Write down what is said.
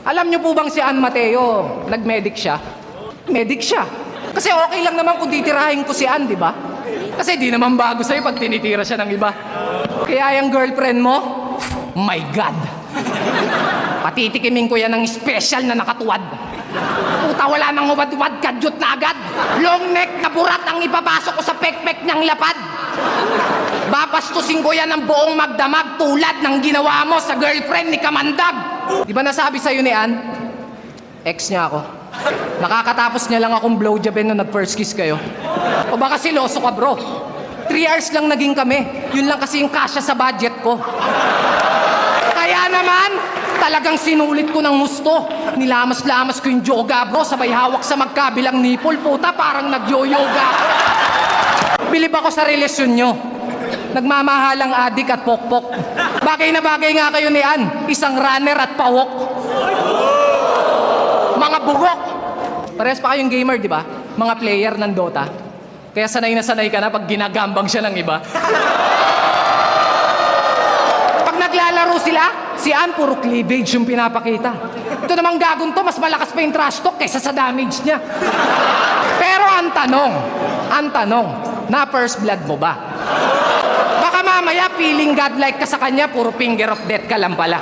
Alam niyo po bang si Ann Mateo, nag-medic siya? Medic siya. Kasi okay lang naman kung titirahin ko si Ann, di ba? Kasi di naman bago sa'yo pag tinitira siya ng iba. Kaya yung girlfriend mo, my God. Patitikimin ko yan ng special na nakatuwad. Puta, wala nang ubad-ubad, kadyot na agad. Long neck na burat ang ipapasok ko sa pek-pek niyang lapad. Babastusin ko yan ng buong magdamag tulad ng ginawa mo sa girlfriend ni Kamandag. Di ba nasabi sa'yo ni Ann? Ex niya ako. Nakakatapos niya lang akong blowjobin nung nag-first kiss kayo. O baka siloso ka, bro. 3 hours lang naging kami. Yun lang kasi yung kasya sa budget ko. Kaya naman, talagang sinulit ko ng gusto. Nilamas-lamas ko yung yoga, bro. Sabay hawak sa magkabilang nipple. Puta, parang nag-yoga. Bilib ako sa relasyon nyo. Nagmamahalang adik at pokpok. Bagay na bagay nga kayo ni Ann. Isang runner at pawok. Mga bugok. Parehas pa kayong gamer, di ba? Mga player ng Dota. Kaya sanay na sanay ka na pag ginagambang siya ng iba. Pag naglalaro sila, si Ann puro cleavage yung pinapakita. Ito namang gagong to, mas malakas pa yung trash talk kaysa sa damage niya. Pero ang tanong, na first blood mo ba? Baka mamaya feeling godlike ka sa kanya, puro finger of death ka lang pala.